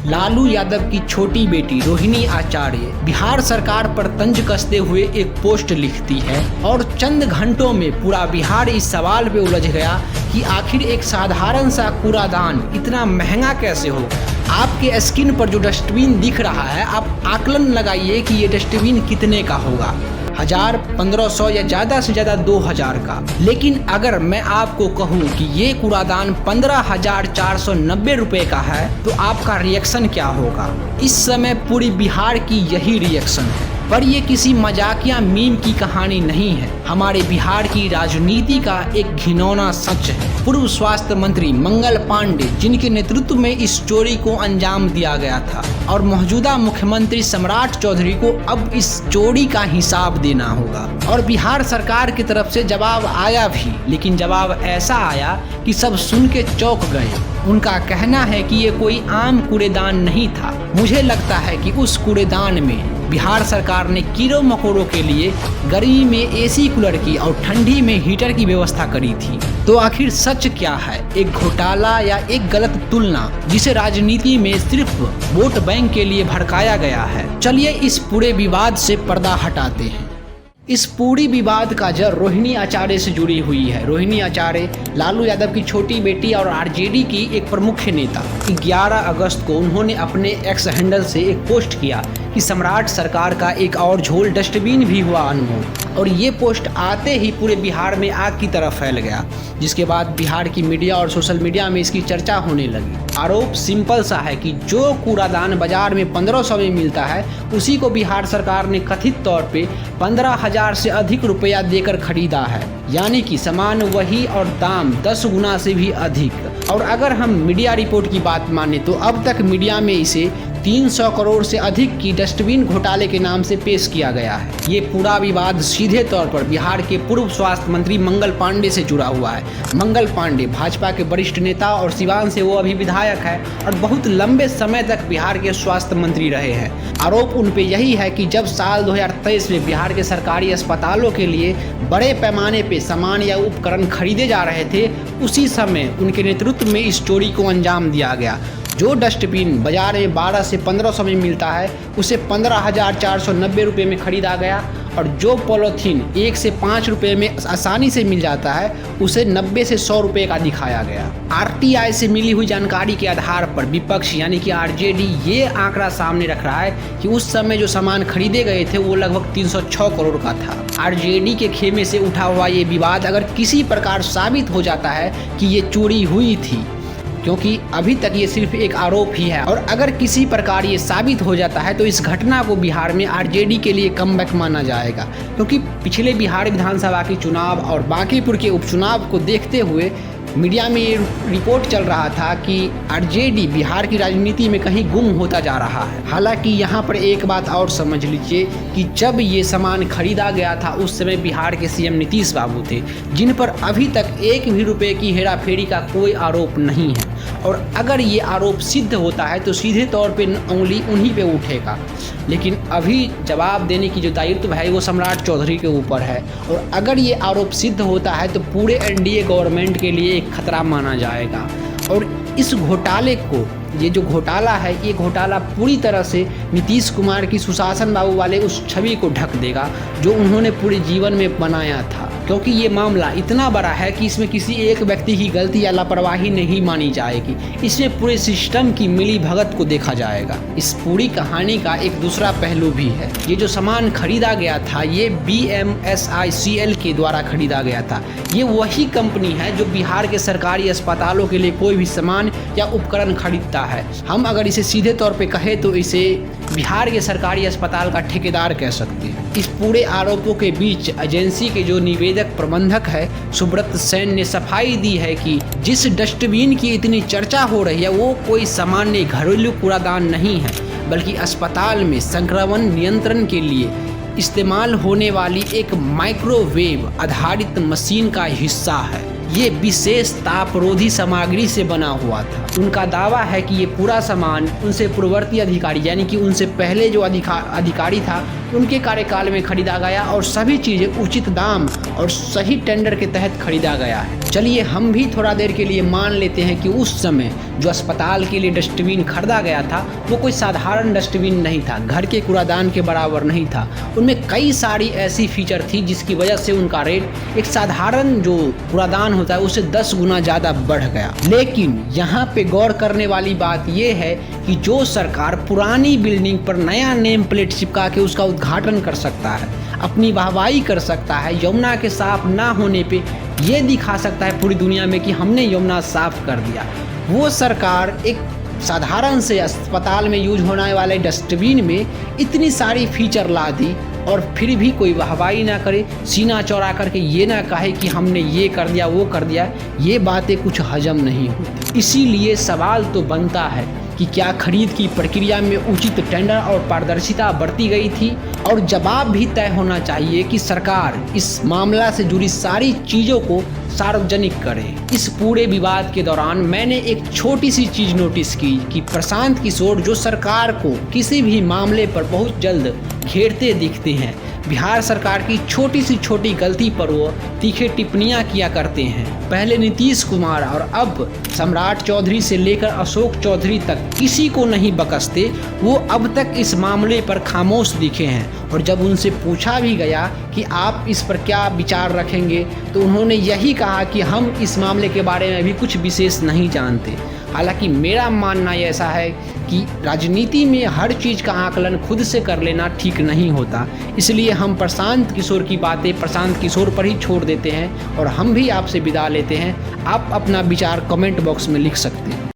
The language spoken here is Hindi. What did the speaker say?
लालू यादव की छोटी बेटी रोहिणी आचार्य बिहार सरकार पर तंज कसते हुए एक पोस्ट लिखती है और चंद घंटों में पूरा बिहार इस सवाल पे उलझ गया कि आखिर एक साधारण सा कूड़ादान इतना महंगा कैसे हो। आपके स्क्रीन पर जो डस्टबिन दिख रहा है, आप आकलन लगाइए कि ये डस्टबिन कितने का होगा। 1000, 1500 या ज़्यादा से ज़्यादा 2000 का। लेकिन अगर मैं आपको कहूँ कि ये कूड़ादान 15,490 रुपये का है तो आपका रिएक्शन क्या होगा। इस समय पूरी बिहार की यही रिएक्शन है। पर ये किसी मजाकिया मीम की कहानी नहीं है, हमारे बिहार की राजनीति का एक घिनौना सच है। पूर्व स्वास्थ्य मंत्री मंगल पांडे, जिनके नेतृत्व में इस चोरी को अंजाम दिया गया था, और मौजूदा मुख्यमंत्री सम्राट चौधरी को अब इस चोरी का हिसाब देना होगा। और बिहार सरकार की तरफ से जवाब आया भी, लेकिन जवाब ऐसा आया कि सब सुन के चौंक गए। उनका कहना है कि ये कोई आम कूड़ेदान नहीं था। मुझे लगता है कि उस कूड़ेदान में बिहार सरकार ने कीड़ों मकोड़ों के लिए गर्मी में एसी कूलर की और ठंडी में हीटर की व्यवस्था करी थी। तो आखिर सच क्या है, एक घोटाला या एक गलत तुलना जिसे राजनीति में सिर्फ वोट बैंक के लिए भड़काया गया है। चलिए इस पूरे विवाद से पर्दा हटाते हैं। इस पूरी विवाद का जड़ रोहिणी आचार्य से जुड़ी हुई है। रोहिणी आचार्य लालू यादव की छोटी बेटी और आरजेडी की एक प्रमुख नेता। 11 अगस्त को उन्होंने अपने एक्स हैंडल से एक पोस्ट किया कि सम्राट सरकार का एक और झोल डस्टबिन भी हुआ अनमोल। और ये पोस्ट आते ही पूरे बिहार में आग की तरह फैल गया, जिसके बाद बिहार की मीडिया और सोशल मीडिया में इसकी चर्चा होने लगी। आरोप सिंपल सा है कि जो कूड़ादान बाजार में 1500 में मिलता है, उसी को बिहार सरकार ने कथित तौर पे 15,000 से अधिक रुपया देकर खरीदा है। यानी कि सामान वही और दाम 10 गुना से भी अधिक। और अगर हम मीडिया रिपोर्ट की बात माने तो अब तक मीडिया में इसे 300 करोड़ से अधिक की डस्टबिन घोटाले के नाम से पेश किया गया है। ये पूरा विवाद सीधे तौर पर बिहार के पूर्व स्वास्थ्य मंत्री मंगल पांडे से जुड़ा हुआ है। मंगल पांडे भाजपा के वरिष्ठ नेता और सिवान से वो अभी विधायक है और बहुत लंबे समय तक बिहार के स्वास्थ्य मंत्री रहे हैं। आरोप उन पे यही है कि जब साल 2023 में बिहार के सरकारी अस्पतालों के लिए बड़े पैमाने पे सामान या उपकरण खरीदे जा रहे थे, उसी समय उनके नेतृत्व में इस चोरी को अंजाम दिया गया। जो डस्टबिन बाजार में 12 से 1500 में मिलता है, उसे 15,490 रुपये में खरीदा गया। और जो पॉलीथीन 1 से 5 रुपये में आसानी से मिल जाता है, उसे 90 से 100 रुपये का दिखाया गया। आरटीआई से मिली हुई जानकारी के आधार पर विपक्ष यानी कि आरजेडी ये आंकड़ा सामने रख रहा है कि उस समय जो सामान खरीदे गए थे वो लगभग 306 करोड़ का था। आरजेडी के खेमे से उठा हुआ ये विवाद अगर किसी प्रकार साबित हो जाता है कि ये चोरी हुई थी, क्योंकि अभी तक ये सिर्फ एक आरोप ही है, और अगर किसी प्रकार ये साबित हो जाता है तो इस घटना को बिहार में आरजेडी के लिए कमबैक माना जाएगा। क्योंकि पिछले बिहार विधानसभा के चुनाव और बांकीपुर के उपचुनाव को देखते हुए मीडिया में ये रिपोर्ट चल रहा था कि आरजेडी बिहार की राजनीति में कहीं गुम होता जा रहा है। हालांकि यहाँ पर एक बात और समझ लीजिए कि जब ये सामान खरीदा गया था उस समय बिहार के सीएम नीतीश बाबू थे, जिन पर अभी तक 1 भी रुपये की हेराफेरी का कोई आरोप नहीं है। और अगर ये आरोप सिद्ध होता है तो सीधे तौर पे उंगली उन्हीं पे उठेगा। लेकिन अभी जवाब देने की जो दायित्व है वो सम्राट चौधरी के ऊपर है। और अगर ये आरोप सिद्ध होता है तो पूरे एनडीए गवर्नमेंट के लिए एक खतरा माना जाएगा। और इस घोटाले को, ये जो घोटाला है, ये घोटाला पूरी तरह से नीतीश कुमार की सुशासन बाबू वाले उस छवि को ढक देगा जो उन्होंने पूरे जीवन में बनाया था। क्योंकि ये मामला इतना बड़ा है कि इसमें किसी एक व्यक्ति की गलती या लापरवाही नहीं मानी जाएगी, इसमें पूरे सिस्टम की मिली भगत को देखा जाएगा। इस पूरी कहानी का एक दूसरा पहलू भी है। ये जो सामान खरीदा गया था ये BMSICL के द्वारा खरीदा गया था। ये वही कंपनी है जो बिहार के सरकारी अस्पतालों के लिए कोई भी सामान या उपकरण खरीदता है। हम अगर इसे सीधे तौर पे कहें तो इसे बिहार के सरकारी अस्पताल का ठेकेदार कह सकते हैं। इस पूरे आरोपों के बीच एजेंसी के जो निवेदक प्रबंधक है सुब्रत सेन ने सफाई दी है कि जिस डस्टबिन की इतनी चर्चा हो रही है वो कोई सामान्य घरेलू कूड़ादान नहीं है, बल्कि अस्पताल में संक्रमण नियंत्रण के लिए इस्तेमाल होने वाली एक माइक्रोवेव आधारित मशीन का हिस्सा है। ये विशेष तापरोधी सामग्री से बना हुआ था। उनका दावा है कि ये पूरा सामान उनसे पूर्ववर्ती अधिकारी यानी कि उनसे पहले जो अधिकारी था उनके कार्यकाल में खरीदा गया और सभी चीज़ें उचित दाम और सही टेंडर के तहत खरीदा गया है। चलिए हम भी थोड़ा देर के लिए मान लेते हैं कि उस समय जो अस्पताल के लिए डस्टबिन खरीदा गया था वो कोई साधारण डस्टबिन नहीं था, घर के कूड़ादान के बराबर नहीं था। उनमें कई सारी ऐसी फीचर थी जिसकी वजह से उनका रेट एक साधारण जो कूड़ादान होता है उससे 10 गुना ज़्यादा बढ़ गया। लेकिन यहाँ पे गौर करने वाली बात ये है कि जो सरकार पुरानी बिल्डिंग पर नया नेम प्लेट चिपका के उसका उद्घाटन कर सकता है, अपनी वाहवाही कर सकता है, यमुना के साफ ना होने पे ये दिखा सकता है पूरी दुनिया में कि हमने यमुना साफ कर दिया, वो सरकार एक साधारण से अस्पताल में यूज होने वाले डस्टबिन में इतनी सारी फीचर ला दी और फिर भी कोई वाहवाही ना करे, सीना चौड़ा करके ये ना कहे कि हमने ये कर दिया वो कर दिया, ये बातें कुछ हजम नहीं होती। इसीलिए सवाल तो बनता है कि क्या खरीद की प्रक्रिया में उचित टेंडर और पारदर्शिता बरती गई थी, और जवाब भी तय होना चाहिए कि सरकार इस मामला से जुड़ी सारी चीज़ों को सार्वजनिक करे। इस पूरे विवाद के दौरान मैंने एक छोटी सी चीज़ नोटिस की कि प्रशांत किशोर जो सरकार को किसी भी मामले पर बहुत जल्द घेरते दिखते हैं, बिहार सरकार की छोटी सी छोटी गलती पर वो तीखे टिप्पणियां किया करते हैं। पहले नीतीश कुमार और अब सम्राट चौधरी से लेकर अशोक चौधरी तक किसी को नहीं बकसते, वो अब तक इस मामले पर खामोश दिखे हैं। और जब उनसे पूछा भी गया कि आप इस पर क्या विचार रखेंगे तो उन्होंने यही कहा कि हम इस मामले के बारे में भी कुछ विशेष नहीं जानते। हालांकि मेरा मानना ऐसा है कि राजनीति में हर चीज़ का आकलन खुद से कर लेना ठीक नहीं होता, इसलिए हम प्रशांत किशोर की बातें प्रशांत किशोर पर ही छोड़ देते हैं और हम भी आपसे विदा लेते हैं। आप अपना विचार कमेंट बॉक्स में लिख सकते हैं।